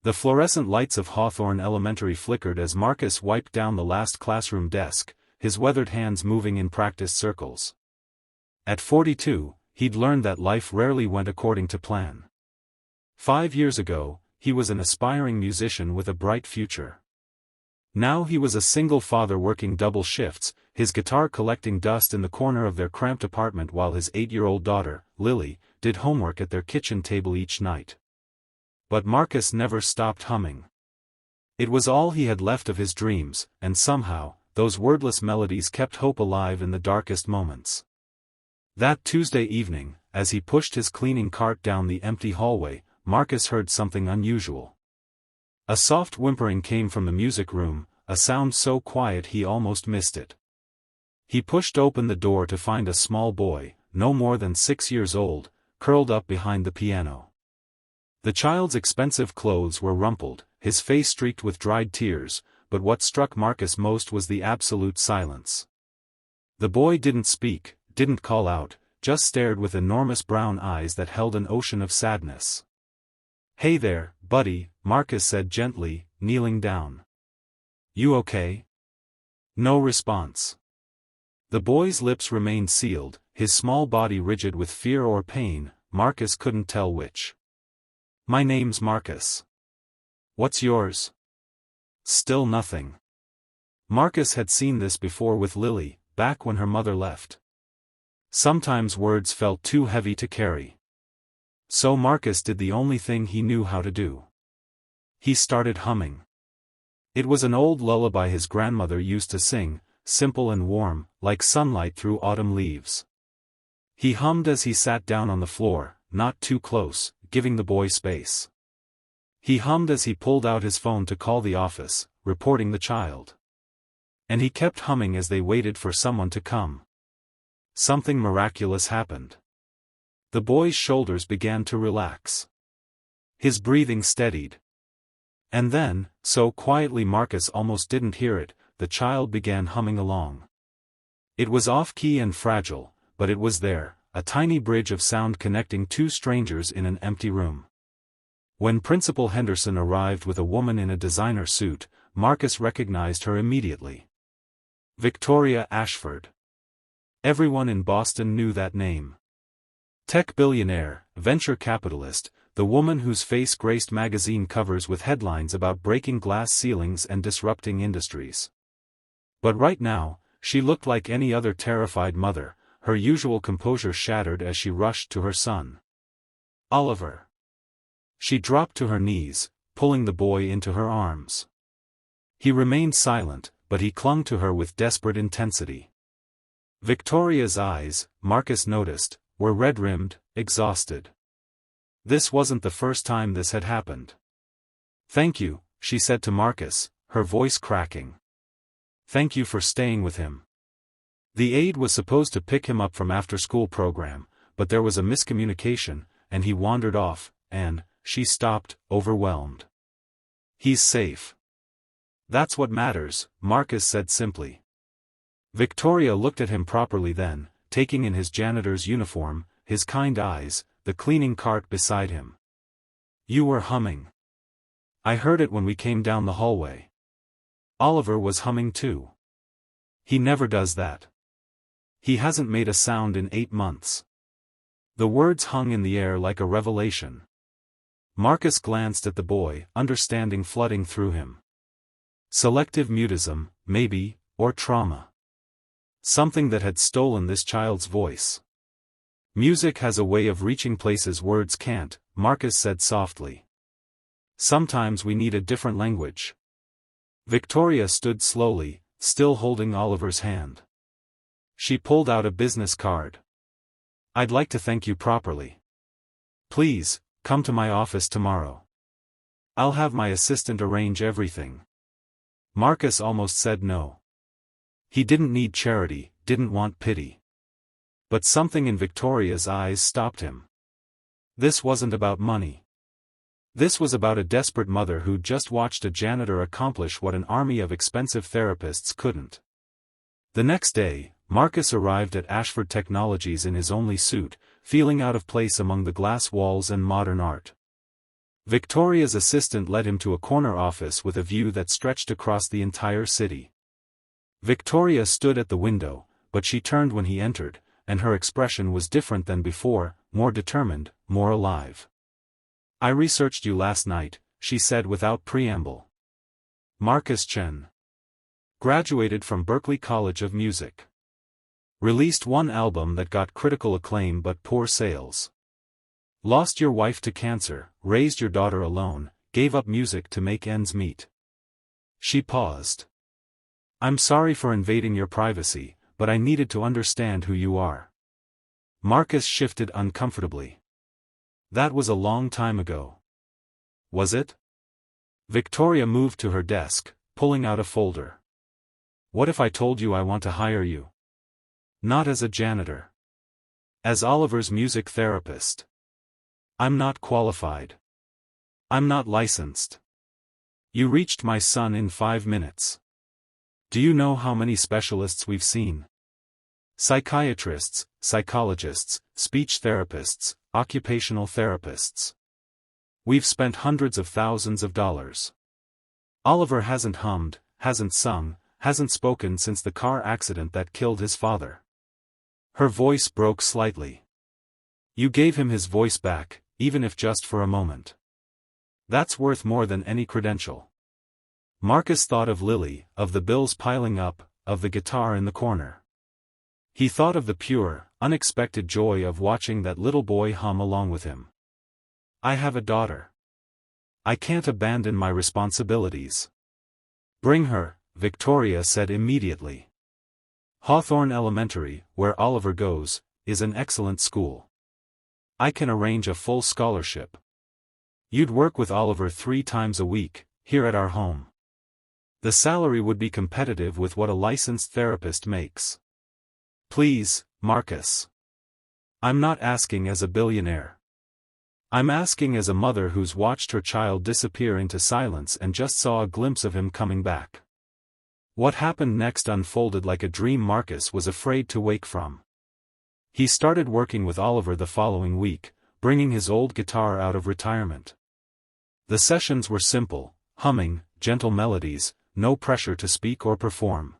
The fluorescent lights of Hawthorne Elementary flickered as Marcus wiped down the last classroom desk, his weathered hands moving in practiced circles. At 42, he'd learned that life rarely went according to plan. 5 years ago, he was an aspiring musician with a bright future. Now he was a single father working double shifts, his guitar collecting dust in the corner of their cramped apartment while his 8-year-old daughter, Lily, did homework at their kitchen table each night. But Marcus never stopped humming. It was all he had left of his dreams, and somehow, those wordless melodies kept hope alive in the darkest moments. That Tuesday evening, as he pushed his cleaning cart down the empty hallway, Marcus heard something unusual. A soft whimpering came from the music room, a sound so quiet he almost missed it. He pushed open the door to find a small boy, no more than 6 years old, curled up behind the piano. The child's expensive clothes were rumpled, his face streaked with dried tears, but what struck Marcus most was the absolute silence. The boy didn't speak, didn't call out, just stared with enormous brown eyes that held an ocean of sadness. "Hey there, buddy," Marcus said gently, kneeling down. "You okay?" No response. The boy's lips remained sealed, his small body rigid with fear or pain, Marcus couldn't tell which. "My name's Marcus. What's yours?" Still nothing. Marcus had seen this before with Lily, back when her mother left. Sometimes words felt too heavy to carry. So Marcus did the only thing he knew how to do. He started humming. It was an old lullaby his grandmother used to sing, simple and warm, like sunlight through autumn leaves. He hummed as he sat down on the floor, not too close, giving the boy space. He hummed as he pulled out his phone to call the office, reporting the child. And he kept humming as they waited for someone to come. Something miraculous happened. The boy's shoulders began to relax. His breathing steadied. And then, so quietly Marcus almost didn't hear it, the child began humming along. It was off-key and fragile, but it was there, a tiny bridge of sound connecting two strangers in an empty room. When Principal Henderson arrived with a woman in a designer suit, Marcus recognized her immediately. Victoria Ashford. Everyone in Boston knew that name. Tech billionaire, venture capitalist, the woman whose face graced magazine covers with headlines about breaking glass ceilings and disrupting industries. But right now, she looked like any other terrified mother, her usual composure shattered as she rushed to her son. "Oliver." She dropped to her knees, pulling the boy into her arms. He remained silent, but he clung to her with desperate intensity. Victoria's eyes, Marcus noticed, were red-rimmed, exhausted. This wasn't the first time this had happened. "Thank you," she said to Marcus, her voice cracking. "Thank you for staying with him." The aide was supposed to pick him up from after-school program, but there was a miscommunication, and he wandered off, and she stopped, overwhelmed. "He's safe." "That's what matters," Marcus said simply. Victoria looked at him properly then, taking in his janitor's uniform, his kind eyes, the cleaning cart beside him. "You were humming. I heard it when we came down the hallway." Oliver was humming too. "He never does that. He hasn't made a sound in 8 months." The words hung in the air like a revelation. Marcus glanced at the boy, understanding flooding through him. Selective mutism, maybe, or trauma. Something that had stolen this child's voice. "Music has a way of reaching places words can't," Marcus said softly. "Sometimes we need a different language." Victoria stood slowly, still holding Oliver's hand. She pulled out a business card. "I'd like to thank you properly. Please, come to my office tomorrow. I'll have my assistant arrange everything." Marcus almost said no. He didn't need charity, didn't want pity. But something in Victoria's eyes stopped him. This wasn't about money. This was about a desperate mother who'd just watched a janitor accomplish what an army of expensive therapists couldn't. The next day, Marcus arrived at Ashford Technologies in his only suit, feeling out of place among the glass walls and modern art. Victoria's assistant led him to a corner office with a view that stretched across the entire city. Victoria stood at the window, but she turned when he entered, and her expression was different than before, more determined, more alive. "I researched you last night," she said without preamble. Marcus Chen. Graduated from Berklee College of Music. Released one album that got critical acclaim but poor sales. Lost your wife to cancer, raised your daughter alone, gave up music to make ends meet. She paused. "I'm sorry for invading your privacy, but I needed to understand who you are." Marcus shifted uncomfortably. "That was a long time ago." "Was it?" Victoria moved to her desk, pulling out a folder. "What if I told you I want to hire you? Not as a janitor. As Oliver's music therapist. I'm not qualified. I'm not licensed. You reached my son in 5 minutes. Do you know how many specialists we've seen? Psychiatrists, psychologists, speech therapists, occupational therapists. We've spent hundreds of thousands of dollars. Oliver hasn't hummed, hasn't sung, hasn't spoken since the car accident that killed his father." Her voice broke slightly. "You gave him his voice back, even if just for a moment. That's worth more than any credential." Marcus thought of Lily, of the bills piling up, of the guitar in the corner. He thought of the pure, unexpected joy of watching that little boy hum along with him. "I have a daughter. I can't abandon my responsibilities." "Bring her," Victoria said immediately. "Hawthorne Elementary, where Oliver goes, is an excellent school. I can arrange a full scholarship. You'd work with Oliver 3 times a week, here at our home. The salary would be competitive with what a licensed therapist makes." "Please, Marcus. I'm not asking as a billionaire. I'm asking as a mother who's watched her child disappear into silence and just saw a glimpse of him coming back." What happened next unfolded like a dream Marcus was afraid to wake from. He started working with Oliver the following week, bringing his old guitar out of retirement. The sessions were simple, humming, gentle melodies, no pressure to speak or perform.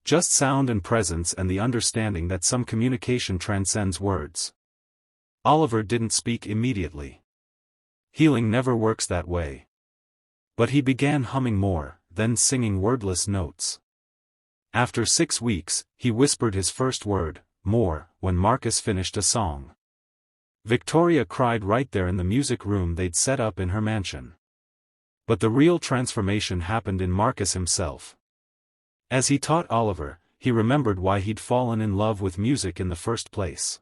Just sound and presence and the understanding that some communication transcends words. Oliver didn't speak immediately. Healing never works that way. But he began humming more, then singing wordless notes. After 6 weeks, he whispered his first word, "more," when Marcus finished a song. Victoria cried right there in the music room they'd set up in her mansion. But the real transformation happened in Marcus himself. As he taught Oliver, he remembered why he'd fallen in love with music in the first place.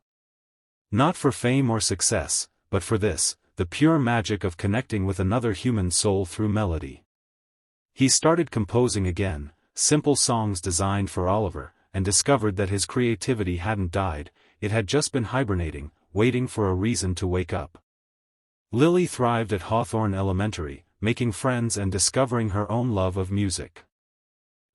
Not for fame or success, but for this, the pure magic of connecting with another human soul through melody. He started composing again, simple songs designed for Oliver, and discovered that his creativity hadn't died, it had just been hibernating, waiting for a reason to wake up. Lily thrived at Hawthorne Elementary, making friends and discovering her own love of music.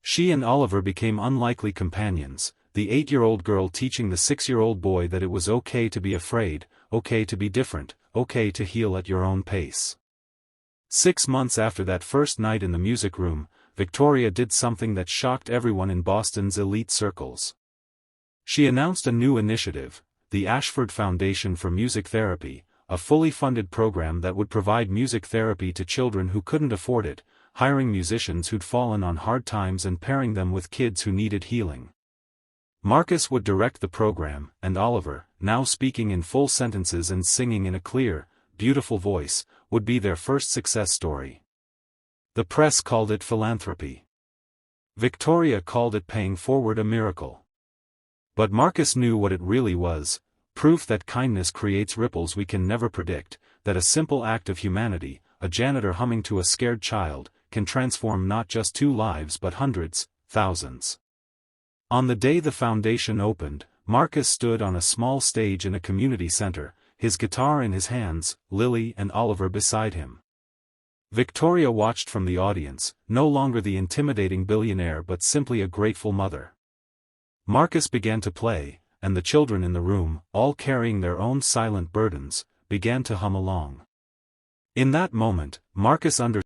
She and Oliver became unlikely companions, the 8-year-old girl teaching the 6-year-old boy that it was okay to be afraid, okay to be different, okay to heal at your own pace. 6 months after that first night in the music room, Victoria did something that shocked everyone in Boston's elite circles. She announced a new initiative, the Ashford Foundation for Music Therapy, a fully funded program that would provide music therapy to children who couldn't afford it, hiring musicians who'd fallen on hard times and pairing them with kids who needed healing. Marcus would direct the program, and Oliver, now speaking in full sentences and singing in a clear, beautiful voice, would be their first success story. The press called it philanthropy. Victoria called it paying forward a miracle. But Marcus knew what it really was, proof that kindness creates ripples we can never predict, that a simple act of humanity, a janitor humming to a scared child, can transform not just 2 lives but hundreds, thousands. On the day the foundation opened, Marcus stood on a small stage in a community center, his guitar in his hands, Lily and Oliver beside him. Victoria watched from the audience, no longer the intimidating billionaire but simply a grateful mother. Marcus began to play, and the children in the room, all carrying their own silent burdens, began to hum along. In that moment, Marcus understood